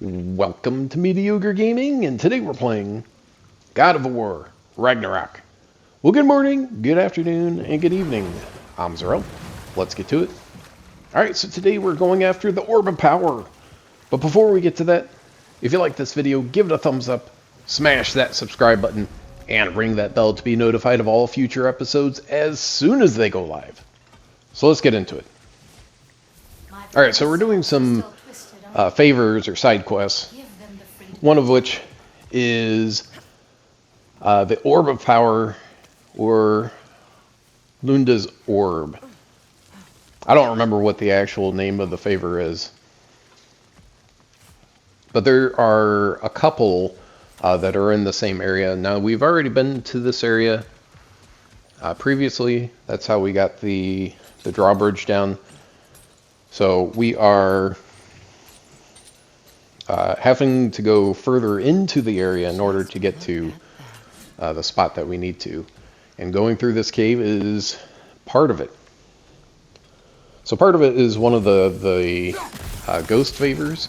Welcome to Mediocre Gaming, and today we're playing God of War, Ragnarok. Well, good morning, good afternoon, and good evening. I'm Zarel. Let's get to it. Alright, so today we're going after the Orb of Power. But before we get to that, if you like this video, give it a thumbs up, smash that subscribe button, and ring that bell to be notified of all future episodes as soon as they go live. So let's get into it. Alright, so we're doing some favors or side quests, one of which is the Orb of Power, or Lunda's Orb. I don't remember what the actual name of the favor is, but there are a couple that are in the same area. Now, we've already been to this area previously. That's how we got the drawbridge down. So we are having to go further into the area in order to get to the spot that we need to. And going through this cave is part of it. So part of it is one of the ghost favors.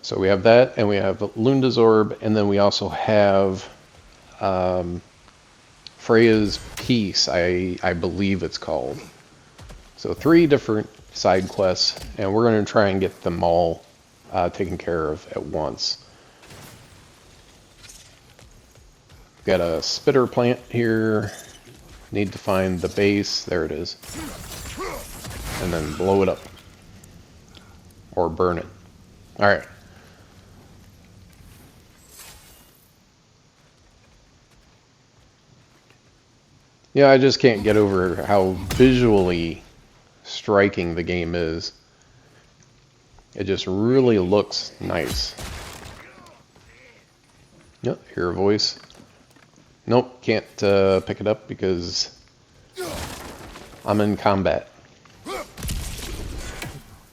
So we have that, and we have Lunda's Orb, and then we also have Freya's Peace, I believe it's called. So 3 different side quests, and we're going to try and get them all taken care of at once. Got a spitter plant here. Need to find the base. There it is. And then blow it up. Or burn it. Alright. Yeah, I just can't get over how visually striking the game is. It just really looks nice. Yep, hear a voice. Nope, can't pick it up because I'm in combat.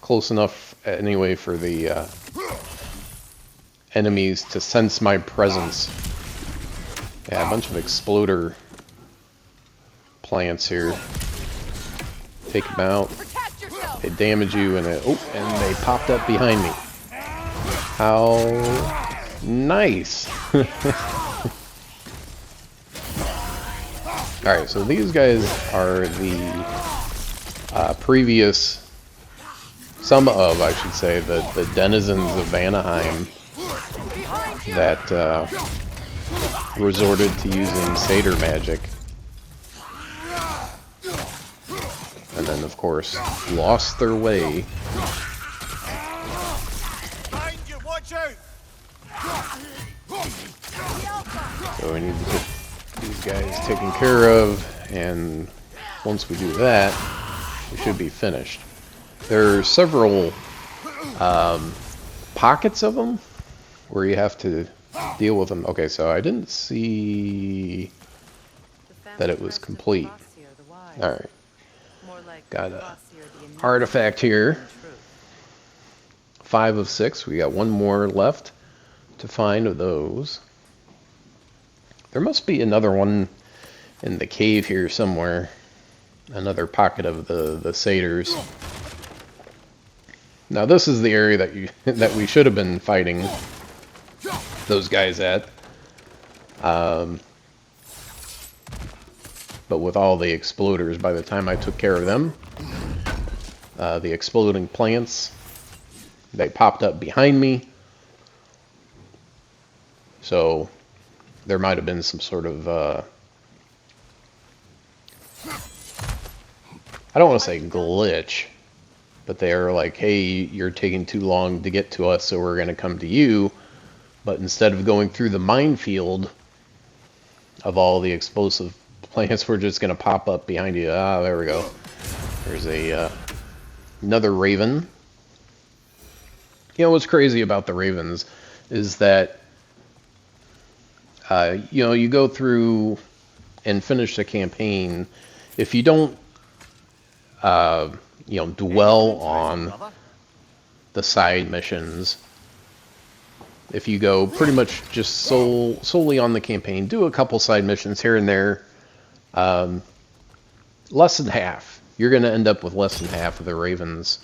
Close enough anyway for the enemies to sense my presence. Yeah, a bunch of exploder plants here. Take them out. They damage you, and and they popped up behind me. How nice! Alright, so these guys are the previous, some of, I should say, the denizens of Vanaheim that resorted to using satyr magic. And then, of course, lost their way. So we need to get these guys taken care of, and once we do that, we should be finished. There are several pockets of them where you have to deal with them. Okay, so I didn't see that it was complete. Alright. Got a artifact here. 5 of 6. We got one more left to find of those. There must be another one in the cave here somewhere. Another pocket of the satyrs. Now this is the area that we should have been fighting those guys at. But with all the exploders, by the time I took care of them, the exploding plants, they popped up behind me. So there might have been some sort of, I don't want to say glitch, but they're like, hey, you're taking too long to get to us, so we're going to come to you. But instead of going through the minefield of all the explosive plants, we're just going to pop up behind you. Ah, there we go. There's a another raven. You know, what's crazy about the ravens is that you know, you go through and finish the campaign. If you don't you know, dwell on the side missions, if you go pretty much just solely on the campaign, do a couple side missions here and there, less than half. You're going to end up with less than half of the ravens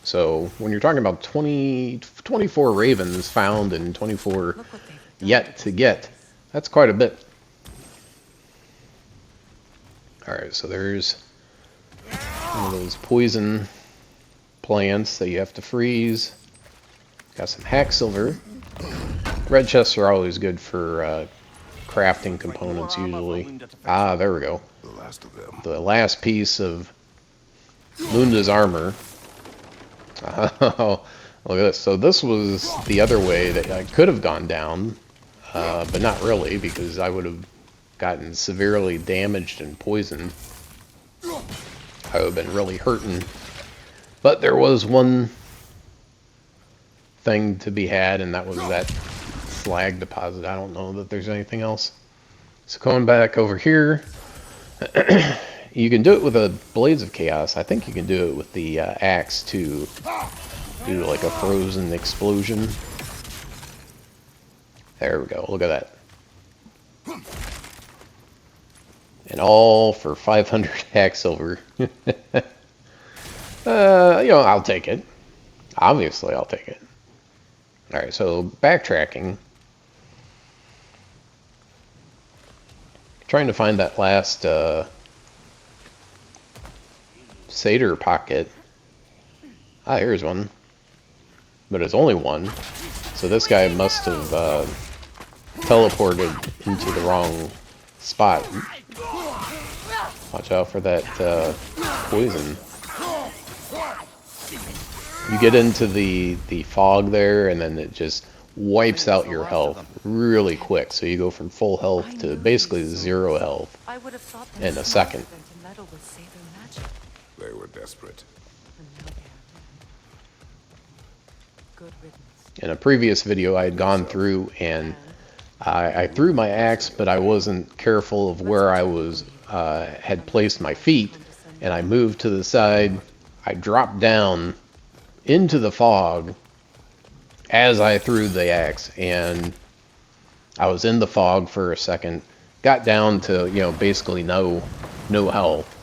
So when you're talking about 24 ravens found and 24 yet to get, that's quite a bit. Alright, so there's one of those poison plants that you have to freeze. Got some hack silver. Red chests are always good for crafting components usually. Ah, there we go. The last piece of Lunda's armor. Oh, look at this. So this was the other way that I could have gone down, but not really, because I would have gotten severely damaged and poisoned. I would have been really hurting. But there was one thing to be had, and that was that slag deposit. I don't know that there's anything else. So going back over here, you can do it with a Blades of Chaos. I think you can do it with the axe to do like a frozen explosion. There we go. Look at that. And all for 500 hack silver. You know, I'll take it. Obviously, I'll take it. Alright, so backtracking. Trying to find that last Satyr pocket. Ah, here's one. But it's only one. So this guy must have teleported into the wrong spot. Watch out for that poison. You get into the fog there, and then it just wipes out your health really quick. So you go from full health to basically 0 health in a second. They were desperate. In a previous video, I had gone through and I threw my axe, but I wasn't careful of where I was had placed my feet, and I moved to the side. I dropped down into the fog as I threw the axe, and I was in the fog for a second. Got down to, you know, basically no health,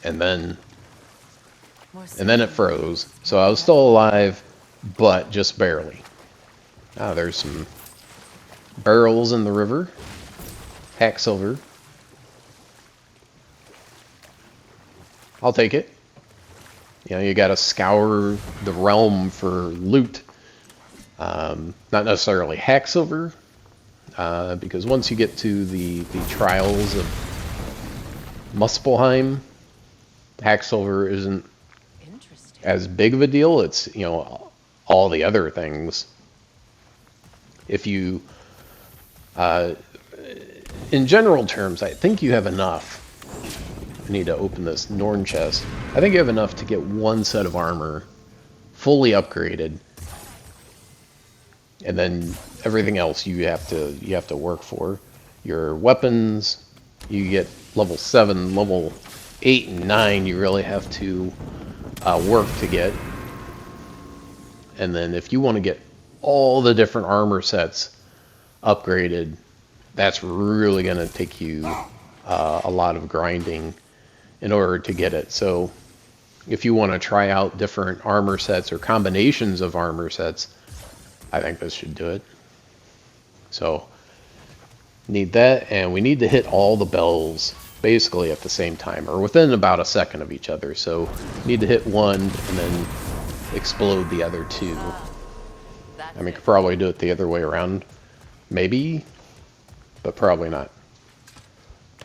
and then it froze. So I was still alive, but just barely. Ah, there's some barrels in the river. Hack silver. I'll take it. You know, you gotta scour the realm for loot. Not necessarily hack silver, because once you get to the trials of Muspelheim, hack silver isn't as big of a deal. It's, you know, all the other things. If you, in general terms, I think you have enough. I need to open this Norn chest. I think you have enough to get one set of armor fully upgraded, and then everything else you have to work for. Your weapons, you get level 7, level 8 and 9. You really have to work to get. And then if you want to get all the different armor sets upgraded, that's really going to take you a lot of grinding in order to get it. So if you want to try out different armor sets or combinations of armor sets, I think this should do it. So need that, and we need to hit all the bells basically at the same time, or within about a second of each other. So need to hit one and then explode the other two. I mean, could probably do it the other way around, maybe, but probably not.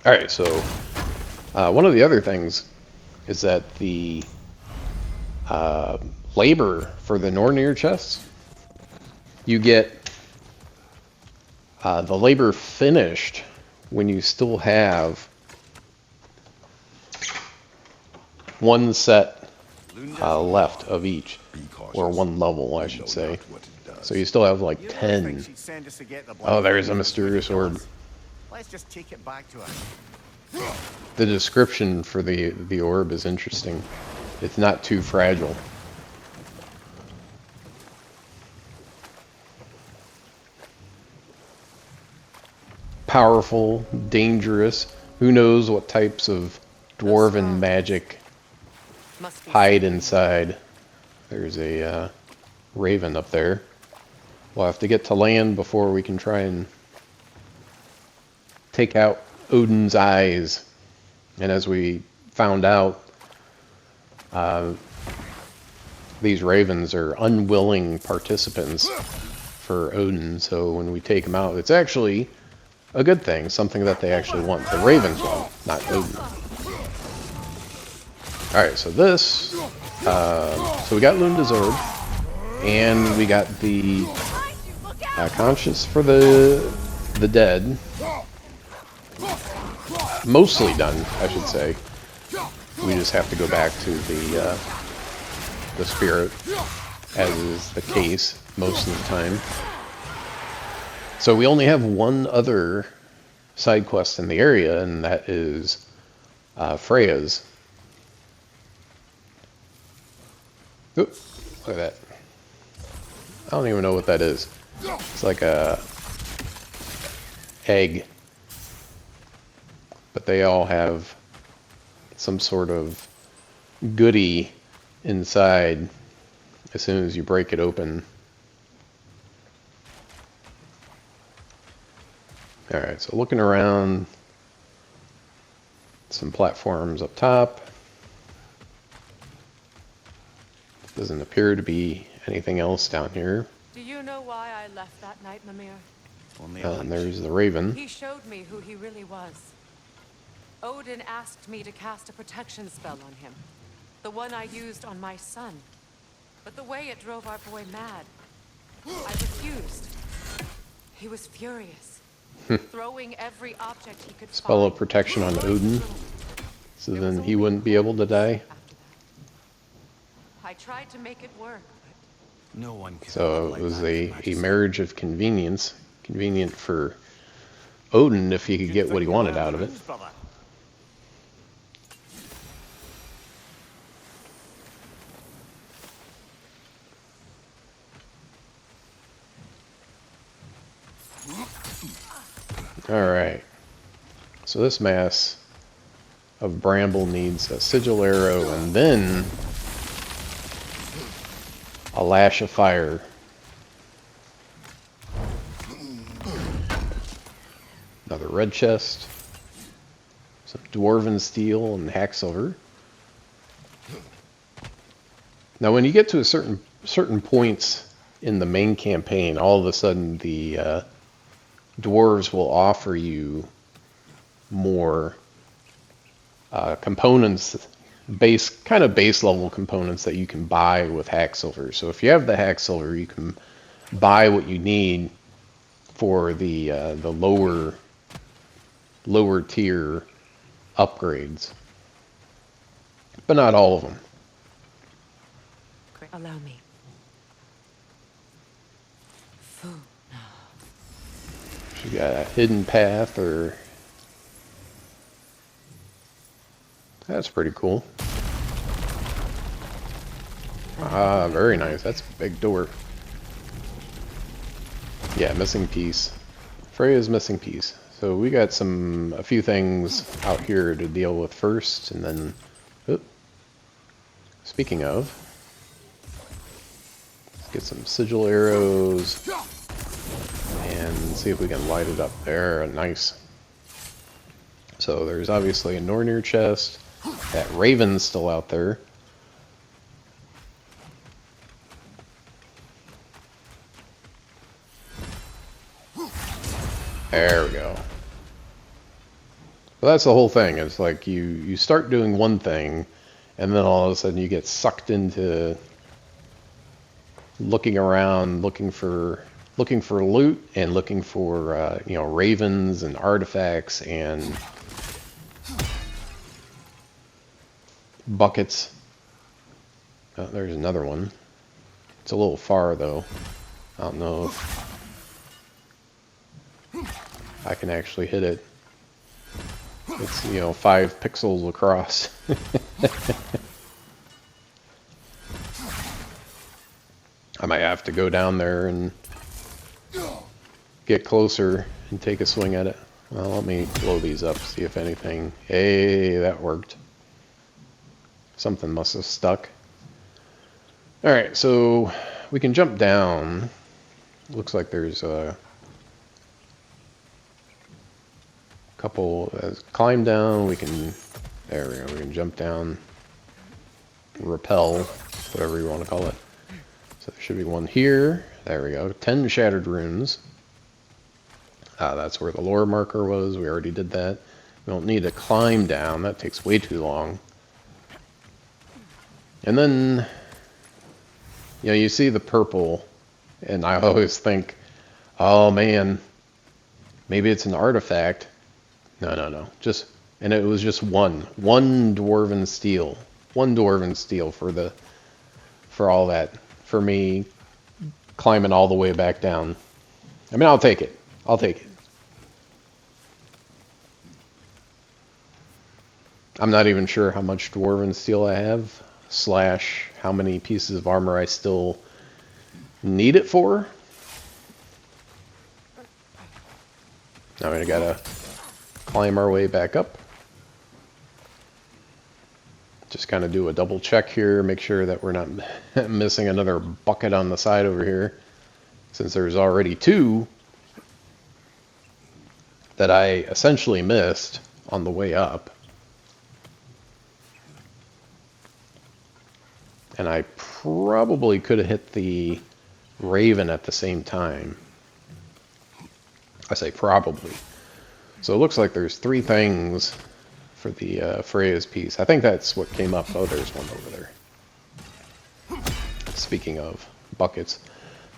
Alright, so one of the other things is that the labor for the Nornir chests, you get the labor finished when you still have one set left of each, or one level, I should say. So you still have like 10. Oh, there's a mysterious orb. Let's just take it back to her. The description for the orb is interesting. It's not too fragile. Powerful, dangerous. Who knows what types of dwarven magic hide inside. There's a raven up there. We'll have to get to land before we can try and take out Odin's eyes. And as we found out, these ravens are unwilling participants for Odin, so when we take them out, it's actually a good thing, something that they actually want. The ravens want, not Odin. Alright, so this, so we got Lunda's Orb, and we got the conscience for the dead. Mostly done, I should say. We just have to go back to the spirit, as is the case most of the time. So we only have one other side quest in the area, and that is Freya's. Oop, look at that. I don't even know what that is. It's like a egg. But they all have some sort of goodie inside as soon as you break it open. Alright, so looking around, some platforms up top. Doesn't appear to be anything else down here. Do you know why I left that night, Mimir? And there's the raven. He showed me who he really was. Odin asked me to cast a protection spell on him. The one I used on my son. But the way it drove our boy mad, I refused. He was furious, throwing every object he could Spell find. of protection on Odin, so then he wouldn't be able to die. I tried to make it work, but No one can So it was a marriage of convenience. Convenient for Odin if he could get what he wanted out of it. Alright. So this mass of bramble needs a sigil arrow and then a lash of fire. Another red chest. Some dwarven steel and hack silver. Now when you get to a certain points in the main campaign, all of a sudden the dwarves will offer you more components, kind of base level components that you can buy with hack silver. So if you have the hack silver, you can buy what you need for the lower tier upgrades, but not all of them. allow me. She got a hidden path, or that's pretty cool. Ah, very nice. That's a big door. Yeah, missing piece. Freya's missing piece. So we got a few things out here to deal with first, and then, oop. Speaking of, let's get some sigil arrows and see if we can light it up there. Nice. So there's obviously a Nornir chest. That raven's still out there. There we go. Well, that's the whole thing. It's like you start doing one thing, and then all of a sudden you get sucked into looking around, looking for loot, and looking for ravens and artifacts and buckets. Oh, there's another one. It's a little far though. I don't know if I can actually hit it. It's 5 pixels across. I might have to go down there and get closer and take a swing at it. Well, let me blow these up, see if anything. Hey, that worked. Something must have stuck. Alright, so we can jump down. Looks like there's a couple. Climb down. We can. There we go. We can jump down. Rappel, whatever you want to call it. So there should be one here. There we go. 10 shattered runes. That's where the lore marker was. We already did that. We don't need to climb down. That takes way too long. And then, you know, you see the purple, and I always think, oh man, maybe it's an artifact. No. And it was just one dwarven steel. One dwarven steel for all that. For me climbing all the way back down. I mean, I'll take it. I'm not even sure how much dwarven steel I have, / how many pieces of armor I still need it for. Now we gotta climb our way back up. Just kind of do a double check here, make sure that we're not missing another bucket on the side over here, since there's already 2 that I essentially missed on the way up. And I probably could have hit the Raven at the same time. I say probably. So it looks like there's 3 things for the Freya's piece. I think that's what came up. Oh, there's one over there. Speaking of buckets.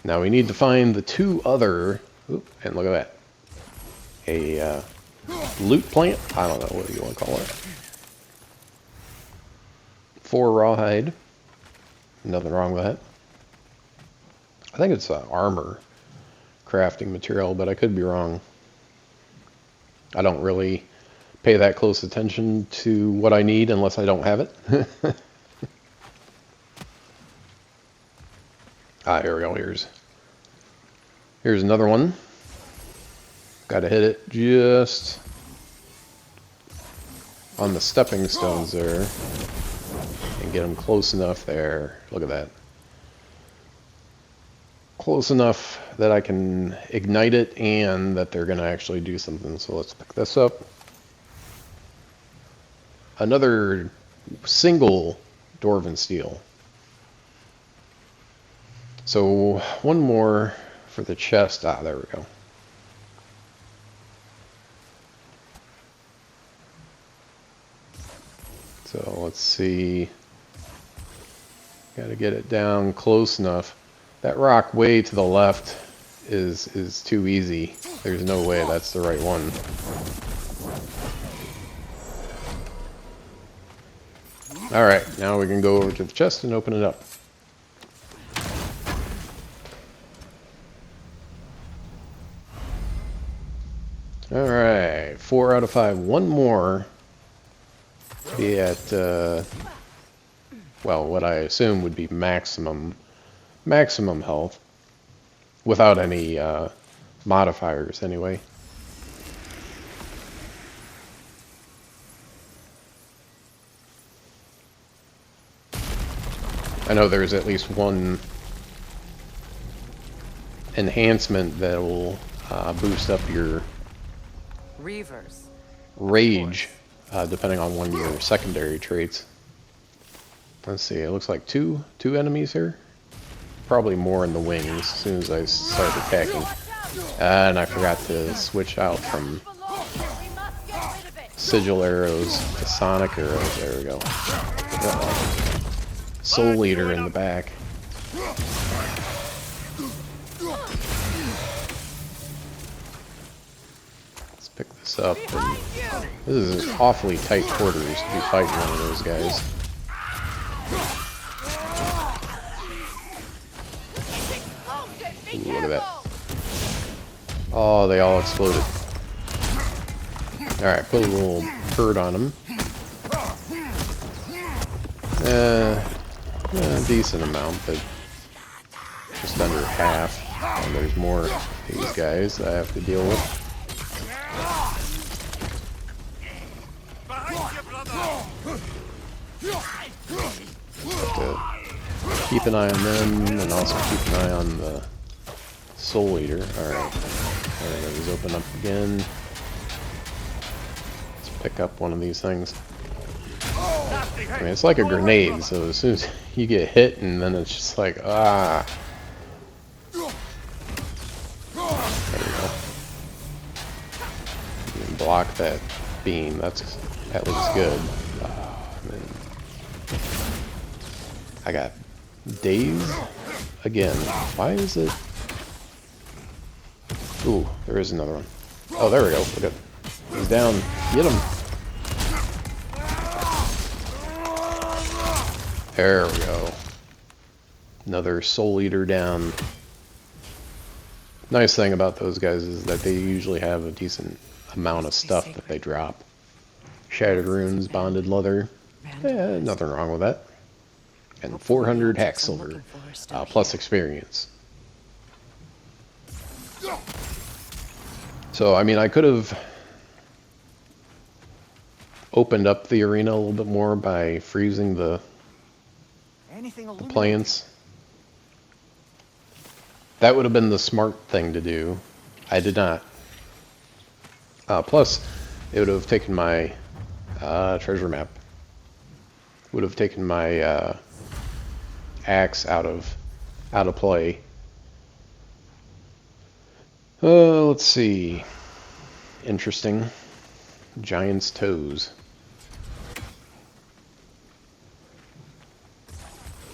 Now we need to find the 2 other... Oop, and look at that. A loot plant? I don't know what you want to call it. 4 rawhide. Nothing wrong with that. I think it's armor crafting material, but I could be wrong. I don't really pay that close attention to what I need unless I don't have it. Here we go. Here's another one. Got to hit it just on the stepping stones there and get them close enough there. Look at that. Close enough that I can ignite it and that they're going to actually do something. So let's pick this up. Another single dwarven steel. So one more for the chest. There we go. So let's see. Got to get it down close enough. That rock way to the left is too easy. There's no way that's the right one. Alright, now we can go over to the chest and open it up. Alright, 4 out of 5. One more to be at, well, what I assume would be maximum health. Without any modifiers, anyway. I know there's at least one enhancement that will boost up your rage, depending on one of your secondary traits. Let's see, it looks like two enemies here. Probably more in the wings as soon as I start attacking. And I forgot to switch out from sigil arrows to sonic arrows. There we go. Soul Eater in the back. Let's pick this up. And this is awfully tight quarters to be fighting one of those guys. Ooh, look at that. Oh, they all exploded. Alright, put a little bird on them. A decent amount, but just under half. And there's more of these guys that I have to deal with. keep an eye on them, and also keep an eye on the Soul Eater. Alright. There these open up again. Let's pick up one of these things. I mean, it's like a grenade, so as soon as you get hit, and then it's just like, ah. There we go. You can block that beam. That looks good. I got dazed again. Why is it? Ooh, there is another one. Oh, there we go. Look at, he's down. Get him. There we go. Another Soul Eater down. Nice thing about those guys is that they usually have a decent amount of stuff that they drop. Shattered runes, bonded leather. Nothing wrong with that. And 400 hack silver, plus experience. So, I mean, I could have opened up the arena a little bit more by freezing the plants. That would have been the smart thing to do. I did not. Plus, it would have taken my treasure map. Would have taken my axe out of play. Let's see. Interesting. Giant's toes.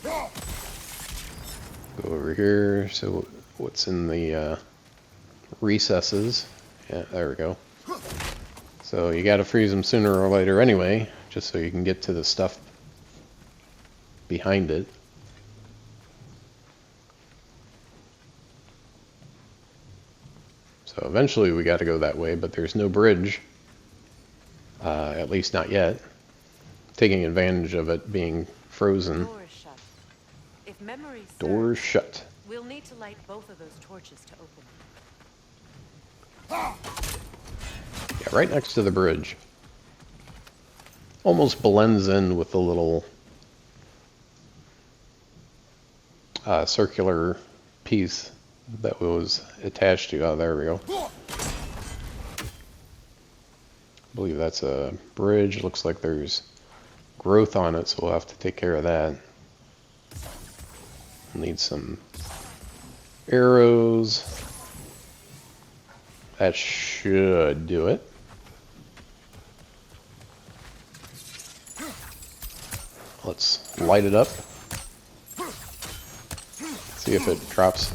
Go over here. So what's in the recesses? Yeah, there we go. So you gotta freeze them sooner or later anyway, just so you can get to the stuff behind it. So eventually we got to go that way, but there's no bridge. At least not yet. Taking advantage of it being frozen. Door is shut. If memory serves, Doors shut. we'll need to light both of those torches to open it. Yeah, right next to the bridge. Almost blends in with the little circular piece that was attached to. Oh, there we go. I believe that's a bridge. Looks like there's growth on it, so we'll have to take care of that. We'll need some arrows. That should do it. Let's light it up. See if it drops.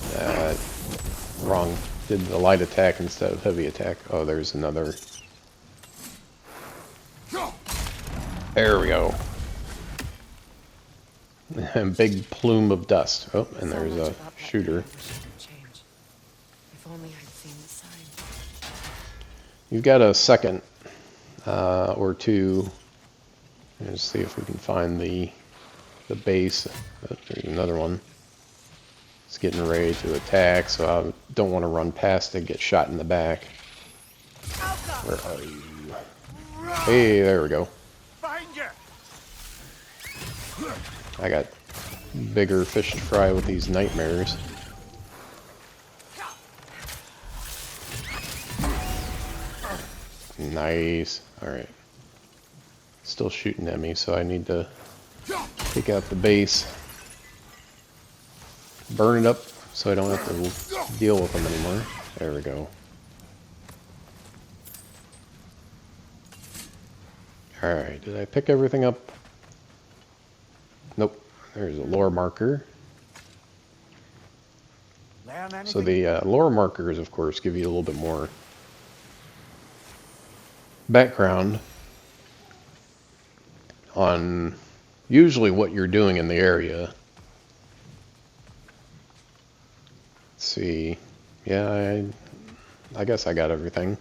Wrong. Did the light attack instead of heavy attack. Oh, there's another. There we go. Big plume of dust. Oh, and there's a shooter. If only I'd seen the sign. You've got a second or two. Let's see if we can find the base. Oh, there's another one. It's getting ready to attack, so I don't want to run past it, get shot in the back. Where are you? Hey, there we go. I got bigger fish to fry with these nightmares. Nice. Alright. Still shooting at me, so I need to take out the base. Burn it up so I don't have to deal with them anymore. There we go. Alright, did I pick everything up? Nope. There's a lore marker. So the lore markers, of course, give you a little bit more background on usually what you're doing in the area. Let's see. Yeah, I guess I got everything.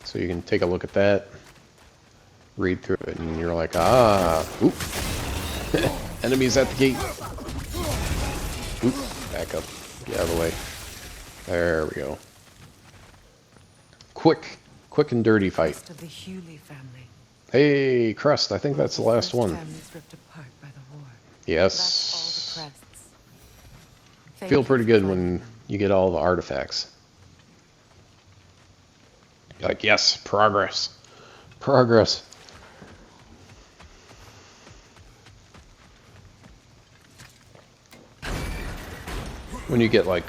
So you can take a look at that, read through it, and you're like, ah, oop. Enemies at the gate. Oop, back up. Get out of the way. There we go. Quick and dirty fight. Of the Hewley family. Hey, Crust, I think that's the last one. Families ripped apart by the That's all Yes. the crests. Thank Feel you pretty for good finding when them. you get all the artifacts. You're like, yes, progress. Progress. When you get like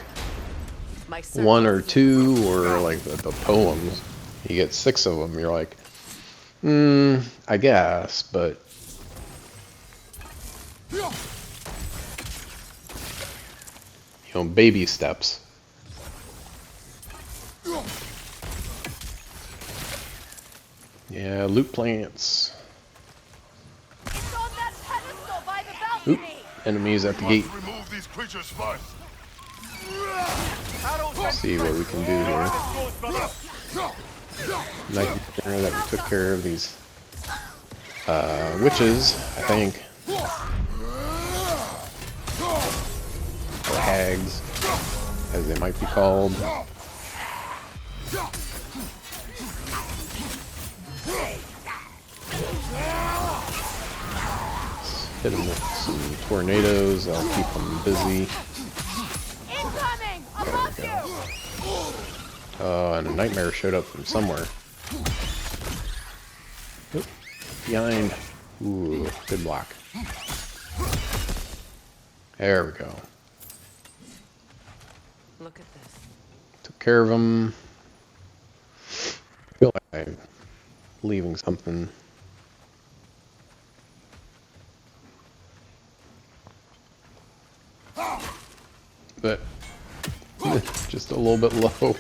My search one or is two, or like the poems, you get 6 of them, you're like, I guess, but baby steps. Yeah, loot plants. It's on that pedestal by the Oop, balcony. enemies at the gate. Must remove these creatures first. See what we can do here. Nightmare that we took care of these witches, I think. Or hags, as they might be called. Hit them with some tornadoes, that'll keep them busy. Incoming! Above you! And a nightmare showed up from somewhere. Oop, behind. Ooh, good block. There we go. Look at this. Took care of them. I feel like I'm leaving something. But just a little bit low.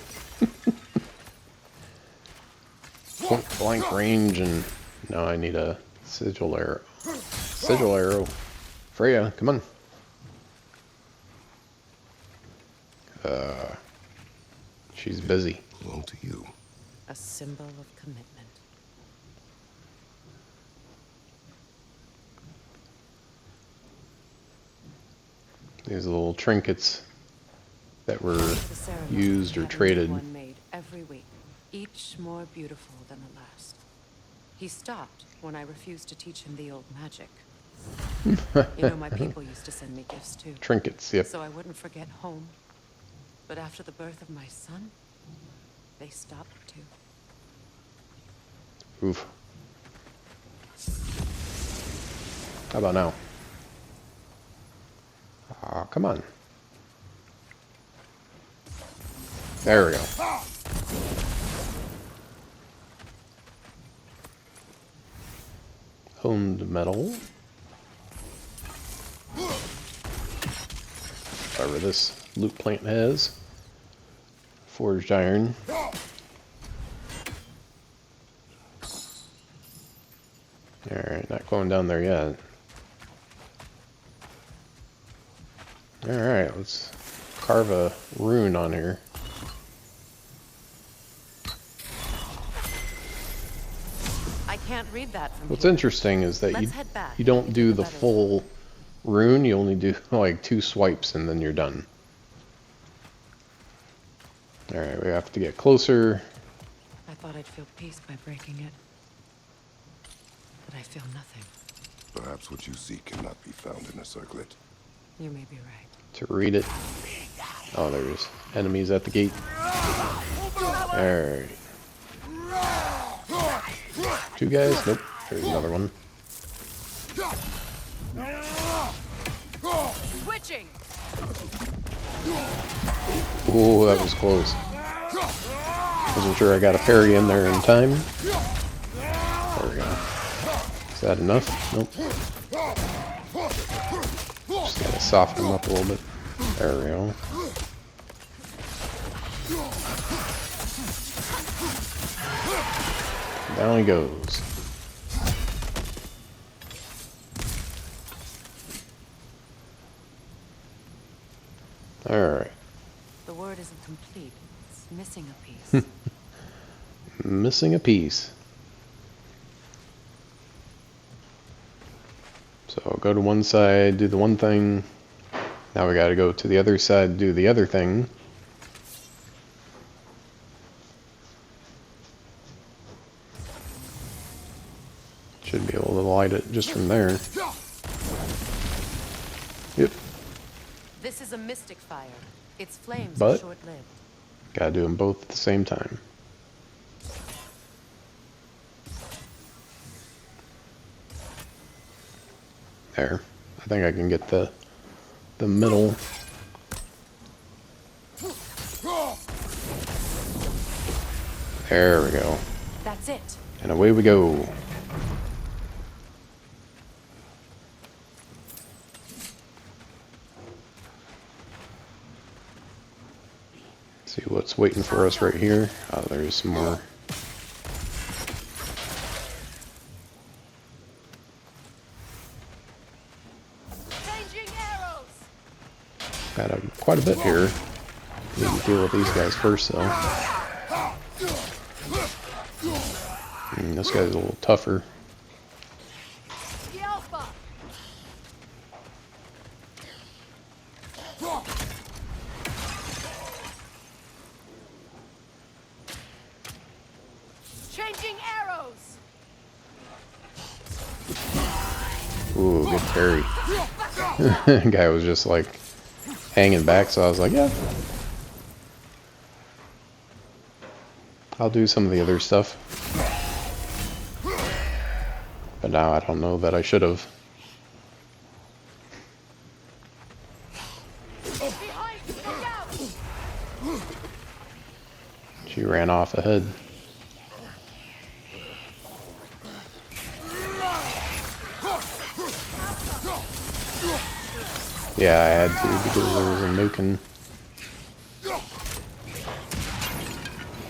Point blank range, and now I need a sigil arrow. Sigil arrow. Freya, come on. She's busy. Belong to you. A symbol of commitment. These little trinkets that were The ceremony used or had a new traded. one made every week, each more beautiful than the last. He stopped when I refused to teach him the old magic. You know, my people used to send me gifts too, Trinkets, yep. so I wouldn't forget home. But after the birth of my son, they stopped too. Oof. How about now? Aw, come on. There we go. Honed metal. Whatever this loot plant has. Forged iron. Alright, not going down there yet. Alright, let's carve a rune on here. I can't read that from What's here. interesting is that Let's head back you don't and do get the better full rune, you only do like 2 swipes and then you're done. Alright, we have to get closer. I thought I'd feel peace by breaking it. But I feel nothing. Perhaps what you seek cannot be found in a circlet. You may be right. To read it. Oh, there's enemies at the gate. Alright. 2 guys? Nope. There's another one. Switching! Ooh, that was close. Wasn't sure I got a parry in there in time. There we go. Is that enough? Nope. Just gotta soften them up a little bit. There we go. Down he goes. Alright. The word isn't complete. It's missing a piece. Missing a piece. So go to one side, do the one thing. Now we gotta go to the other side, do the other thing. Should be able to light it just from there. This is a mystic fire. Its flames are But short-lived. gotta do them both at the same time. There. I think I can get the middle. There we go. That's it. And away we go. See what's waiting for us right here. Oh, there's some more. Changing arrows. Got quite a bit here. Need to deal with these guys first, though. This guy's a little tougher. The Alpha. Changing arrows. Ooh, good parry. Guy was just like hanging back, so I was like, yeah. I'll do some of the other stuff. But now I don't know that I should have. Behind, look out. She ran off ahead. Yeah, I had to because there was a nuking.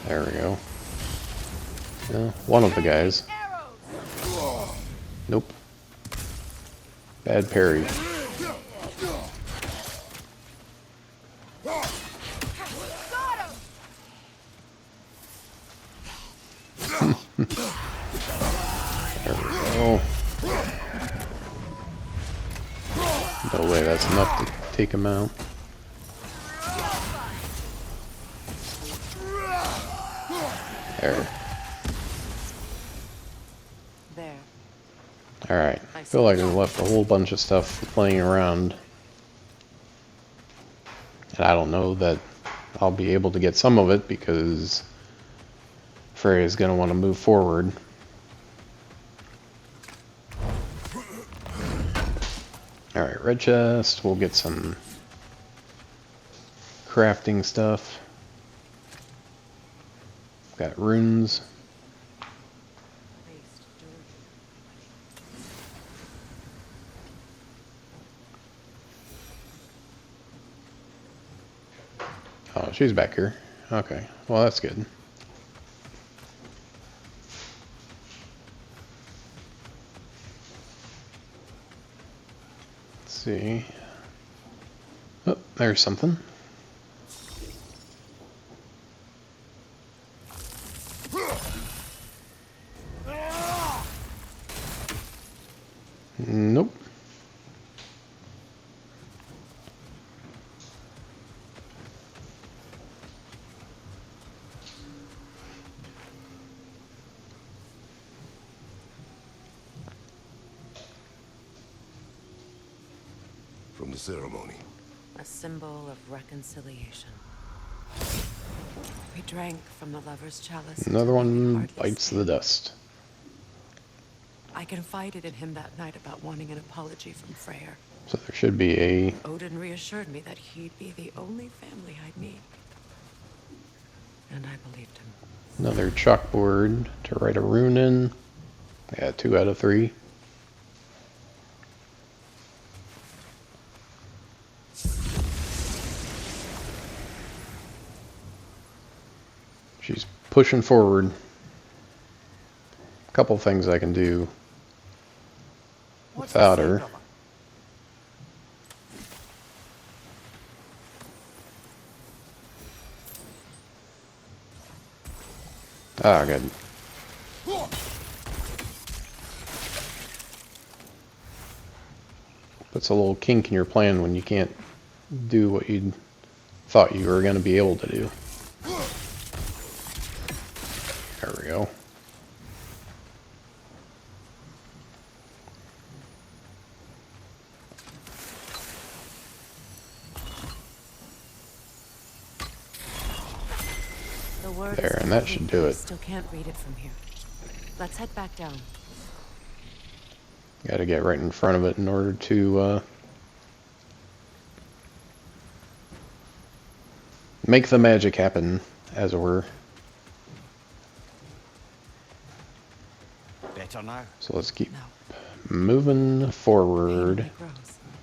There we go. Yeah, one of the guys. Arrows. Nope. Bad parry. Got him. There we go. No way, that's enough to take him out. There. There. Alright. I feel like I left a whole bunch of stuff laying around. And I don't know that I'll be able to get some of it because Freya's going to want to move forward. Alright, red chest. We'll get some crafting stuff. Got runes. Oh, she's back here. Okay, well that's good. Let's see. Oh, there's something. Nope. From the ceremony. A symbol of reconciliation. We drank from the lover's chalice. Another until we could one hardly bites stand. the dust. I confided in him that night about wanting an apology from Freyr. So there should be a... Odin reassured me that he'd be the only family I'd need. And I believed him. Another chalkboard to write a rune in. Yeah, 2 out of 3. She's pushing forward. A couple things I can do without her. Ah, good. Puts a little kink in your plan when you can't do what you thought you were going to be able to do. There we go. And that should do I it. still can't read it from here. Let's head back down. Got to get right in front of it in order to make the magic happen, as it were. Better now. So let's keep No. moving Pain forward. only grows.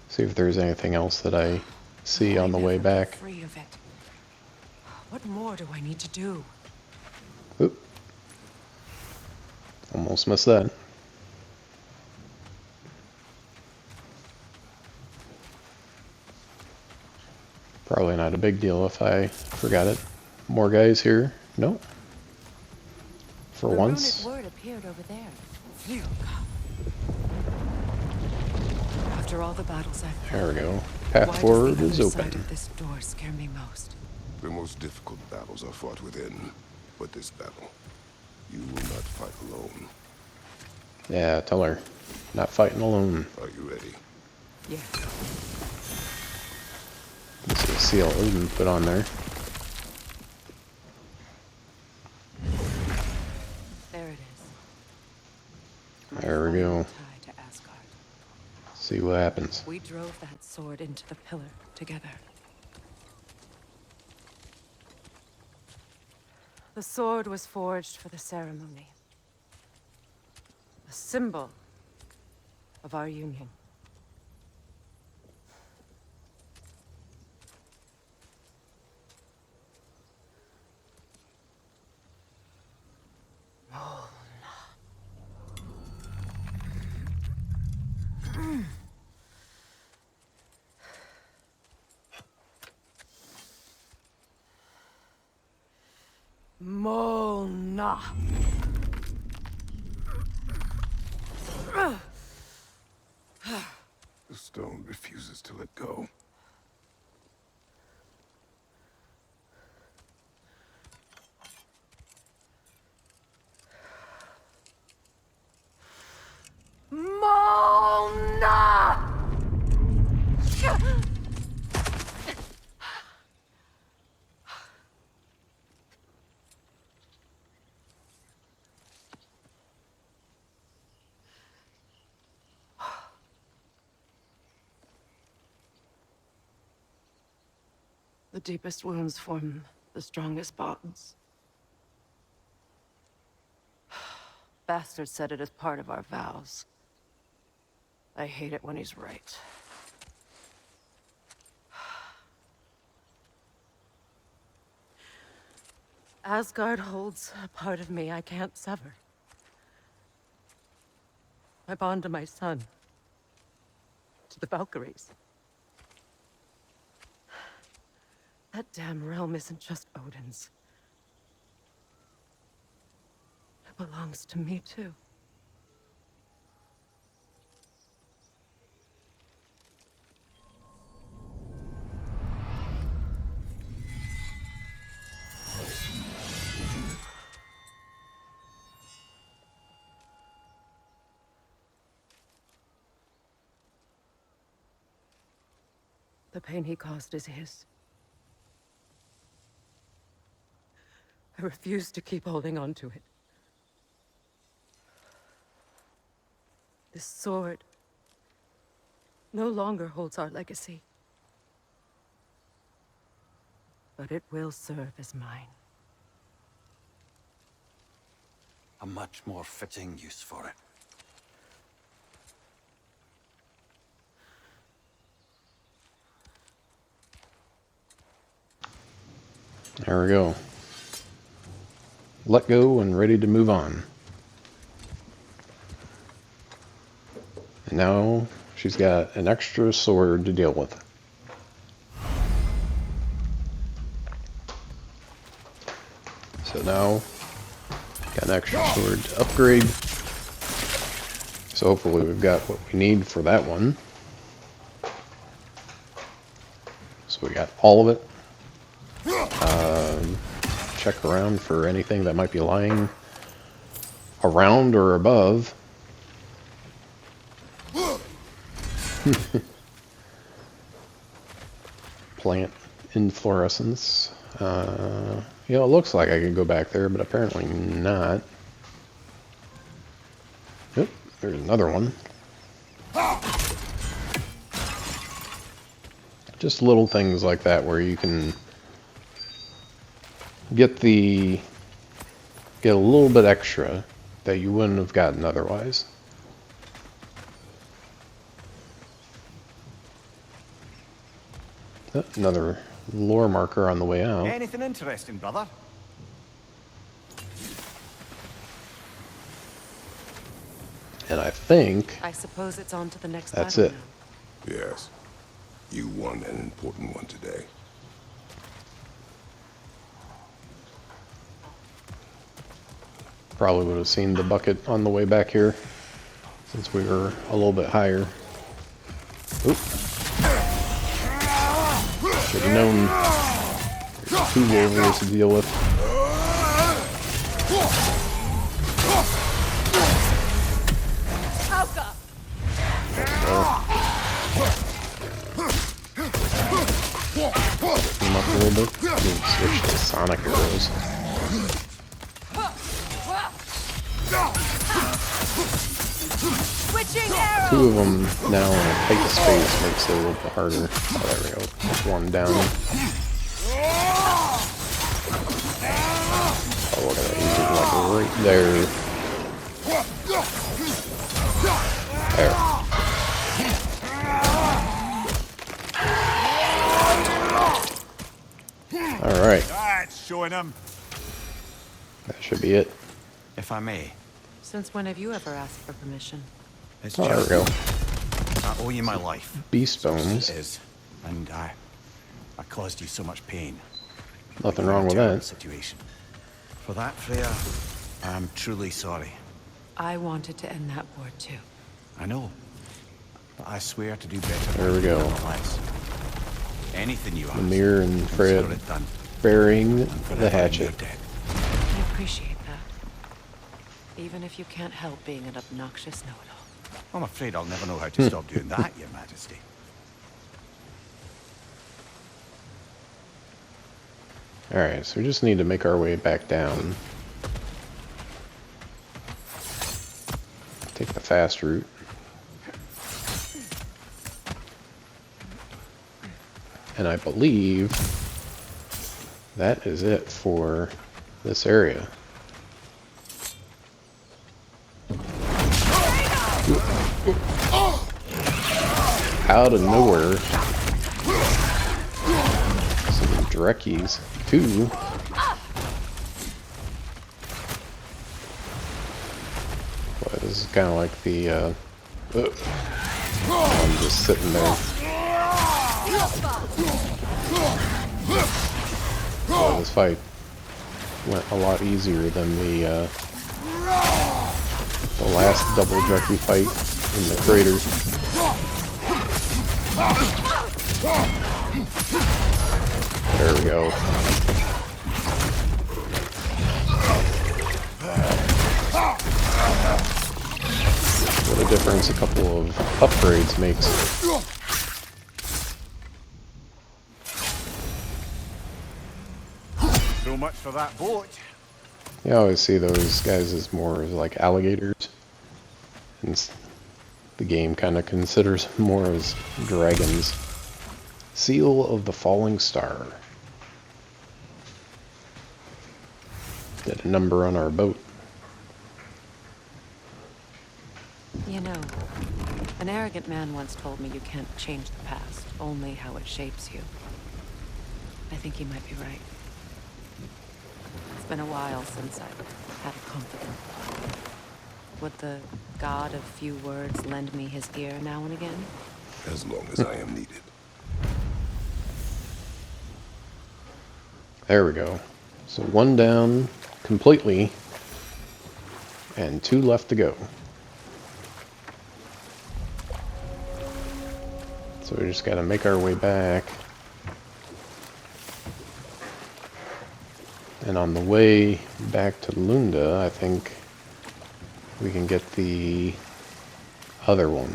See if there's anything else that I see Will I on the way never get back. free of it? What more do I need to do? Oop. Almost missed that. Probably not a big deal if I forgot it. More guys here? Nope. For The once. runic word appeared over there. Phew. After all the battles I've There we go. why Path does forward the is other side open. of this door scare me most? The most difficult battles are fought within, but this battle, you will not fight alone. Yeah, tell her. Not fighting alone. Are you ready? Yeah. This is Seal Odin put on there. There it is. There we go. Tie to Asgard. See what happens. We drove that sword into the pillar together. The sword was forged for the ceremony. A symbol of our union. Mona. The stone refuses to let go. Mona! The deepest wounds form the strongest bonds. Bastard said it as part of our vows. I hate it when he's right. Asgard holds a part of me I can't sever. My bond to my son. To the Valkyries. That damn realm isn't just Odin's. It belongs to me, too. The pain he caused is his. I refuse to keep holding on to it. This sword no longer holds our legacy. But it will serve as mine. A much more fitting use for it. There we go. Let go and ready to move on. And now she's got an extra sword to deal with. So now, got an extra sword to upgrade. So hopefully we've got what we need for that one. So we got all of it. Check around for anything that might be lying around or above. Plant inflorescence. You know, it looks like I could go back there, but apparently not. Oop, there's another one. Just little things like that where you can get a little bit extra that you wouldn't have gotten otherwise. Oh, another lore marker on the way out. Anything interesting, brother? And I think I suppose it's on to the next that's battle it. now. Yes. You won an important one today. Probably would have seen the bucket on the way back here since we were a little bit higher. Oop. Should have known there's 2 wolves to deal with. Him up a little bit. Switch to sonic arrows. Switching arrows! 2 of them now in a tight space makes it a little bit harder. Oh, there we go. Just 1 down. Oh, look at that. He's like right there. There. Alright. That's showing him. That should be it. If I may. Since when have you ever asked for permission? It's Oh, there we go. I owe you my life. Beast bones. It is. And I caused you so much pain. Nothing wrong with Terrible that. situation. For that, Freya, I'm truly sorry. I wanted to end that war too. I know. But I swear to do better. There we go. Nonetheless. Anything you ask. Ymir and consider Fred it done. burying And the forever hatchet. you're dead. I appreciate that. Even if you can't help being an obnoxious know-it-all. I'm afraid I'll never know how to stop doing that, Your Majesty. Alright, so we just need to make our way back down. Take the fast route. And I believe that is it for this area. Out of nowhere. Some Drekkies. 2. Boy, this is kind of like the, I'm just sitting there. Boy, this fight went a lot easier than the last double Drekkie fight in the crater. There we go. What a difference a couple of upgrades makes. So much for that boat. You always see those guys as more as like alligators. And the game kind of considers them more as dragons. Seal of the Falling Star. Got a number on our boat. You know, an arrogant man once told me you can't change the past, only how it shapes you. I think he might be right. It's been a while since I've had a confidant. Would the god of few words lend me his ear now and again? As long as I am needed. There we go. So 1 down completely, and 2 left to go. So we just got to make our way back. And on the way back to Lunda, I think we can get the other one.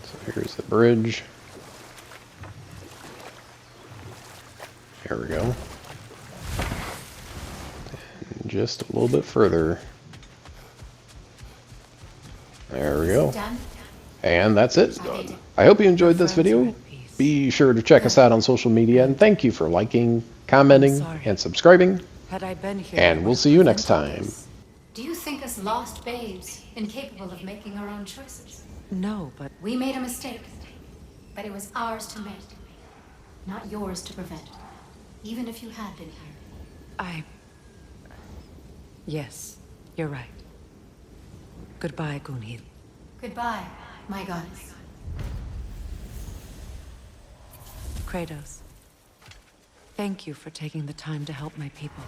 So here's the bridge. There we go. And just a little bit further. There we go. Done? And that's it. I hope you enjoyed this video. Be sure to check us out on social media, and thank you for liking, commenting, and subscribing. Had I been here, And we'll see you next time. Do you think us lost babes, incapable of making our own choices? No, but We made a mistake, but it was ours to make, not yours to prevent. Even if you had been here. Yes, you're right. Goodbye, Gunhild. Goodbye, my goddess. Kratos. Thank you for taking the time to help my people.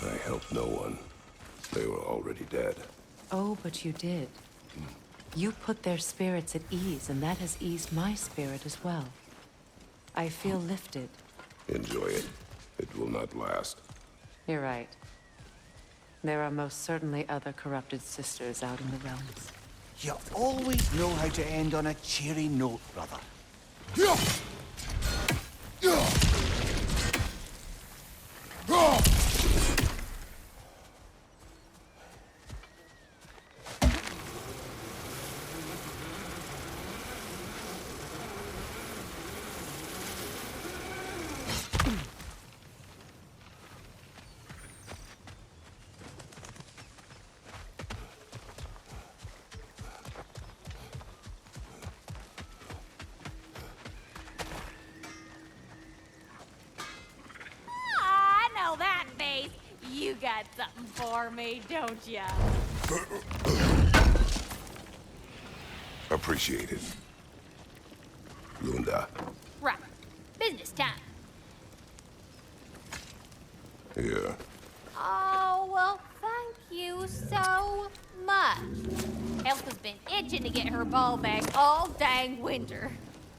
I helped no one. They were already dead. Oh, but you did. You put their spirits at ease, and that has eased my spirit as well. I feel lifted. Enjoy it. It will not last. You're right. There are most certainly other corrupted sisters out in the realms. You always know how to end on a cheery note, brother. I know that face. You got something for me, don't ya? Appreciate it. Lunda. Right. Business time. Here. Oh, well, thank you so much. Elsa's been itching to get her ball back all dang winter.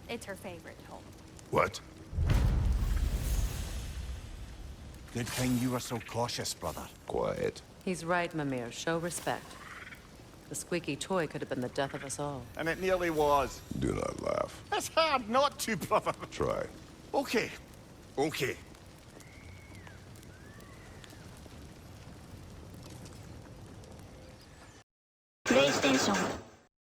It's her favorite home. What? Good thing you were so cautious, brother. Quiet. He's right, Mimir. Show respect. The squeaky toy could have been the death of us all. And it nearly was. Do not laugh. It's hard not to, brother. Try. Okay. Okay.